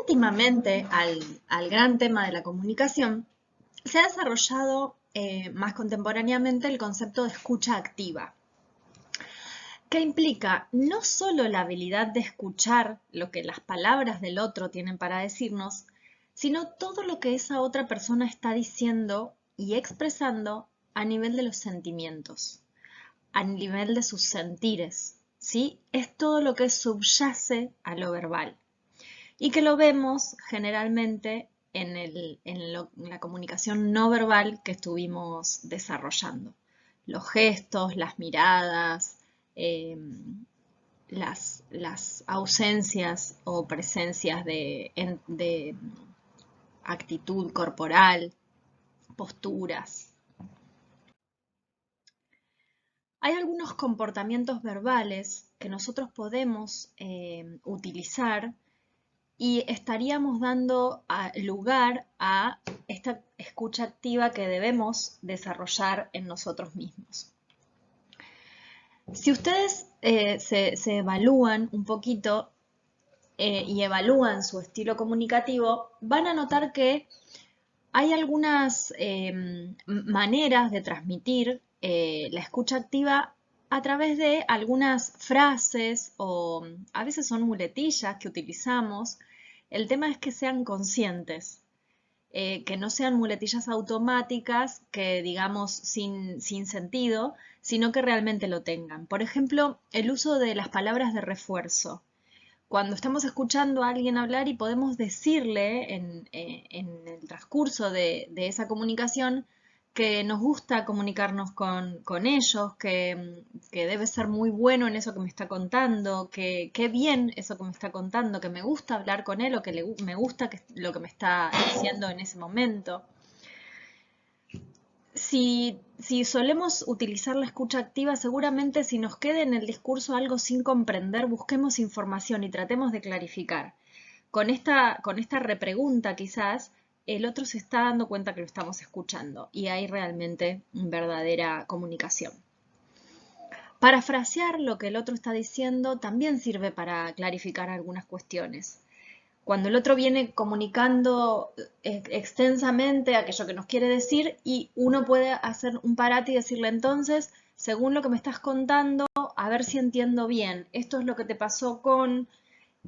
Últimamente, al gran tema de la comunicación, se ha desarrollado más contemporáneamente el concepto de escucha activa, que implica no solo la habilidad de escuchar lo que las palabras del otro tienen para decirnos, sino todo lo que esa otra persona está diciendo y expresando a nivel de los sentimientos, a nivel de sus sentires, ¿sí? Es todo lo que subyace a lo verbal y que lo vemos generalmente en la comunicación no verbal que estuvimos desarrollando. Los gestos, las miradas, eh, las ausencias o presencias de actitud corporal, posturas. Hay algunos comportamientos verbales que nosotros podemos utilizar y estaríamos dando lugar a esta escucha activa que debemos desarrollar en nosotros mismos. Si ustedes se evalúan un poquito y evalúan su estilo comunicativo, van a notar que hay algunas maneras de transmitir la escucha activa a través de algunas frases o a veces son muletillas que utilizamos. El tema es que sean conscientes, que no sean muletillas automáticas que digamos sin sentido, sino que realmente lo tengan. Por ejemplo, el uso de las palabras de refuerzo. Cuando estamos escuchando a alguien hablar y podemos decirle en el transcurso de esa comunicación que nos gusta comunicarnos con ellos, que debe ser muy bueno en eso que me está contando, que qué bien eso que me está contando, que me gusta hablar con él o que me gusta lo que me está diciendo en ese momento. Si solemos utilizar la escucha activa, seguramente si nos queda en el discurso algo sin comprender, busquemos información y tratemos de clarificar. Con esta repregunta quizás, el otro se está dando cuenta que lo estamos escuchando y hay realmente verdadera comunicación. Parafrasear lo que el otro está diciendo también sirve para clarificar algunas cuestiones. Cuando el otro viene comunicando extensamente aquello que nos quiere decir y uno puede hacer un parate y decirle entonces, según lo que me estás contando, a ver si entiendo bien, esto es lo que te pasó con...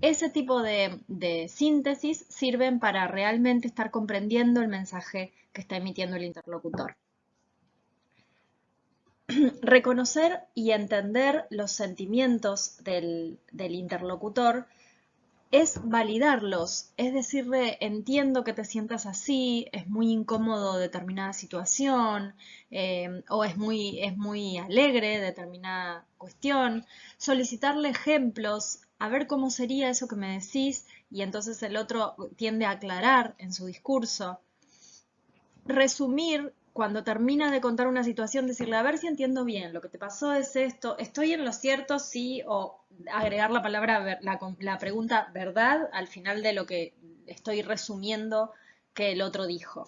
Ese tipo de síntesis sirven para realmente estar comprendiendo el mensaje que está emitiendo el interlocutor. Reconocer y entender los sentimientos del interlocutor es validarlos, es decirle, entiendo que te sientas así, es muy incómodo determinada situación, o es muy alegre determinada cuestión, solicitarle ejemplos, a ver cómo sería eso que me decís, y entonces el otro tiende a aclarar en su discurso. Resumir, cuando termina de contar una situación, decirle, a ver si entiendo bien, lo que te pasó es esto, ¿estoy en lo cierto? Sí, o agregar la palabra, la pregunta verdad al final de lo que estoy resumiendo que el otro dijo.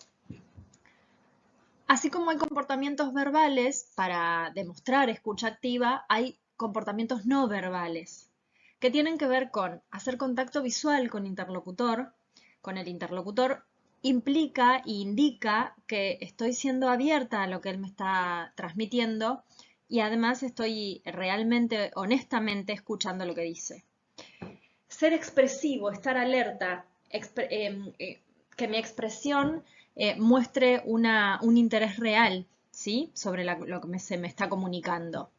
Así como hay comportamientos verbales para demostrar escucha activa, hay comportamientos no verbales que tienen que ver con hacer contacto visual con el interlocutor implica e indica que estoy siendo abierta a lo que él me está transmitiendo y además estoy realmente, honestamente, escuchando lo que dice. Ser expresivo, estar alerta, que mi expresión muestre un interés real, ¿sí? Sobre lo que se me está comunicando.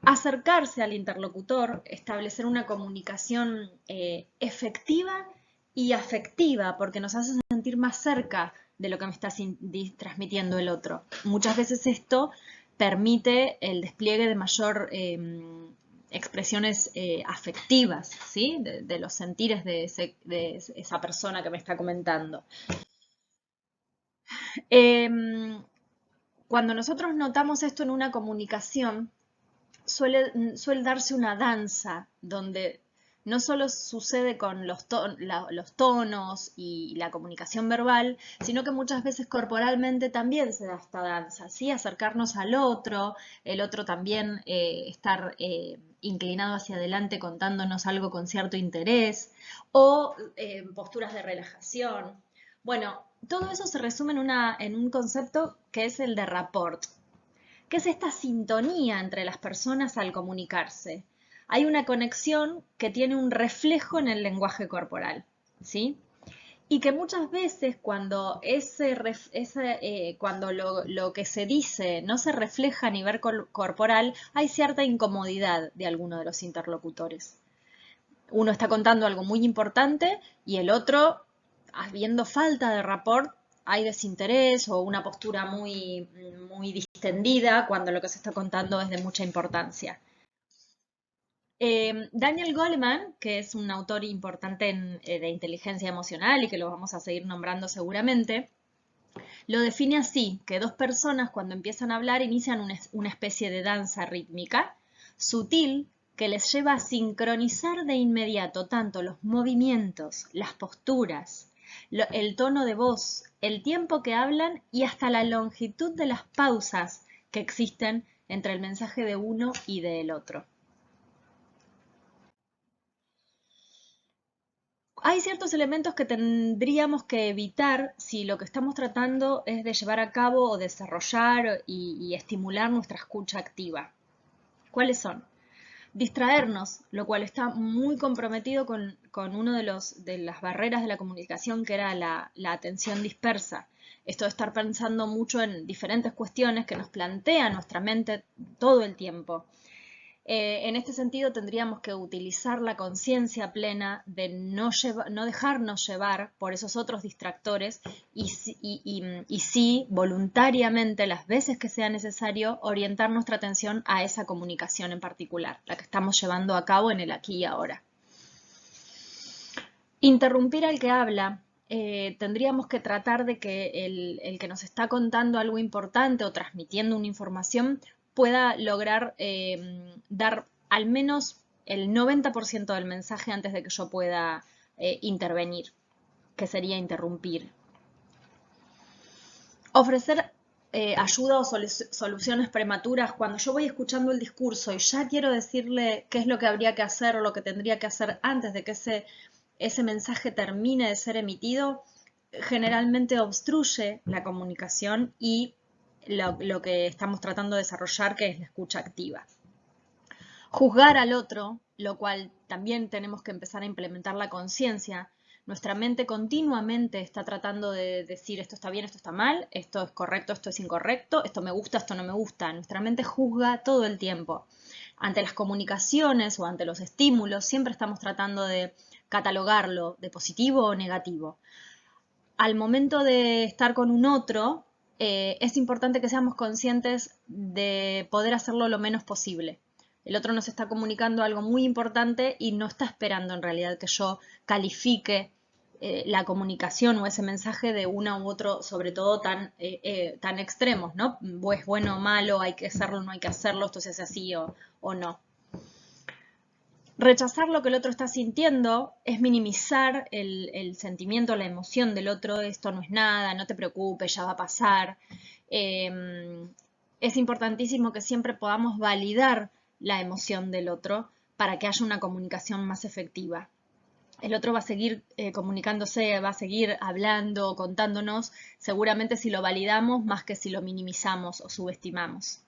Acercarse al interlocutor, establecer una comunicación efectiva y afectiva, porque nos hace sentir más cerca de lo que me está transmitiendo el otro. Muchas veces esto permite el despliegue de mayor expresiones afectivas, ¿sí? De los sentires de esa persona que me está comentando. Cuando nosotros notamos esto en una comunicación, suele darse una danza donde no solo sucede con los tonos y la comunicación verbal, sino que muchas veces corporalmente también se da esta danza, ¿sí? Acercarnos al otro, el otro también estar inclinado hacia adelante contándonos algo con cierto interés, o posturas de relajación. Bueno, todo eso se resume en un concepto que es el de rapport, que es esta sintonía entre las personas al comunicarse. Hay una conexión que tiene un reflejo en el lenguaje corporal, ¿sí? Y que muchas veces cuando, cuando lo que se dice no se refleja a nivel corporal, hay cierta incomodidad de alguno de los interlocutores. Uno está contando algo muy importante y el otro, habiendo falta de rapport, hay desinterés o una postura muy distendida cuando lo que se está contando es de mucha importancia. Daniel Goleman, que es un autor importante de inteligencia emocional y que lo vamos a seguir nombrando seguramente, lo define así, que dos personas cuando empiezan a hablar inician una especie de danza rítmica, sutil, que les lleva a sincronizar de inmediato tanto los movimientos, las posturas, el tono de voz, el tiempo que hablan y hasta la longitud de las pausas que existen entre el mensaje de uno y del otro. Hay ciertos elementos que tendríamos que evitar si lo que estamos tratando es de llevar a cabo o desarrollar y estimular nuestra escucha activa. ¿Cuáles son? Distraernos, lo cual está muy comprometido con uno de las barreras de la comunicación, que era la atención dispersa. Esto de estar pensando mucho en diferentes cuestiones que nos plantea nuestra mente todo el tiempo. En este sentido, tendríamos que utilizar la conciencia plena de no dejarnos llevar por esos otros distractores y sí, voluntariamente, las veces que sea necesario, orientar nuestra atención a esa comunicación en particular, la que estamos llevando a cabo en el aquí y ahora. Interrumpir al que habla. Tendríamos que tratar de que el que nos está contando algo importante o transmitiendo una información pueda lograr dar al menos el 90% del mensaje antes de que yo pueda intervenir, que sería interrumpir. Ofrecer ayuda o soluciones prematuras. Cuando yo voy escuchando el discurso y ya quiero decirle qué es lo que habría que hacer o lo que tendría que hacer antes de que ese mensaje termine de ser emitido, generalmente obstruye la comunicación y lo que estamos tratando de desarrollar, que es la escucha activa. Juzgar al otro, lo cual también tenemos que empezar a implementar la conciencia. Nuestra mente continuamente está tratando de decir esto está bien, esto está mal, esto es correcto, esto es incorrecto, esto me gusta, esto no me gusta. Nuestra mente juzga todo el tiempo. Ante las comunicaciones o ante los estímulos, siempre estamos tratando de catalogarlo de positivo o negativo. Al momento de estar con un otro, es importante que seamos conscientes de poder hacerlo lo menos posible. El otro nos está comunicando algo muy importante y no está esperando en realidad que yo califique la comunicación o ese mensaje de uno u otro, sobre todo tan extremos, ¿no? O es bueno o malo, hay que hacerlo, no hay que hacerlo, esto se hace así o no. Rechazar lo que el otro está sintiendo es minimizar el sentimiento, la emoción del otro. Esto no es nada, no te preocupes, ya va a pasar. Es importantísimo que siempre podamos validar la emoción del otro para que haya una comunicación más efectiva. El otro va a seguir comunicándose, va a seguir hablando, contándonos, seguramente si lo validamos más que si lo minimizamos o subestimamos.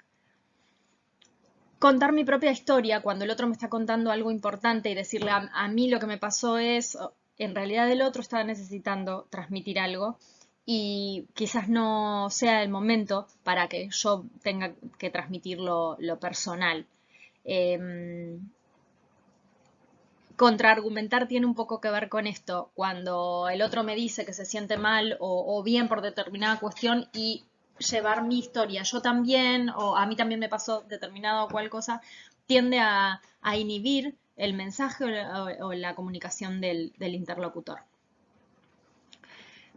Contar mi propia historia cuando el otro me está contando algo importante y decirle a mí lo que me pasó es, en realidad el otro está necesitando transmitir algo y quizás no sea el momento para que yo tenga que transmitir lo personal. Contraargumentar tiene un poco que ver con esto, cuando el otro me dice que se siente mal o bien por determinada cuestión y llevar mi historia, yo también, o a mí también me pasó determinado o cual cosa, tiende a inhibir el mensaje o la comunicación del interlocutor.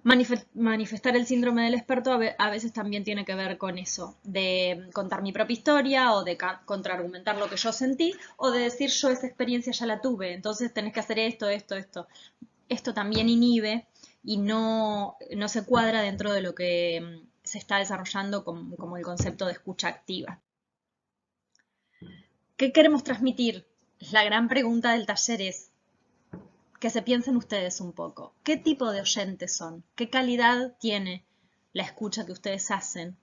Manifestar el síndrome del experto a veces también tiene que ver con eso, de contar mi propia historia o de contraargumentar lo que yo sentí o de decir yo esa experiencia ya la tuve, entonces tenés que hacer esto, esto, esto. Esto también inhibe y no se cuadra dentro de lo que se está desarrollando como el concepto de escucha activa. ¿Qué queremos transmitir La gran pregunta del taller es que se piensen ustedes un poco. ¿Qué tipo de oyentes son? ¿Qué calidad tiene la escucha que ustedes hacen?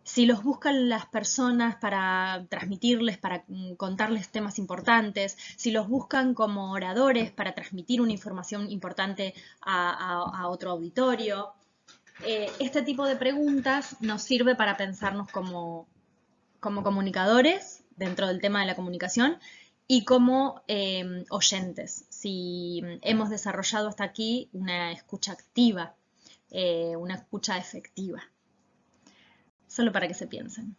Si los buscan las personas para transmitirles, para contarles temas importantes, si los buscan como oradores para transmitir una información importante a otro auditorio. Este tipo de preguntas nos sirve para pensarnos como comunicadores dentro del tema de la comunicación y como oyentes. Si hemos desarrollado hasta aquí una escucha activa, una escucha efectiva. Solo para que se piensen.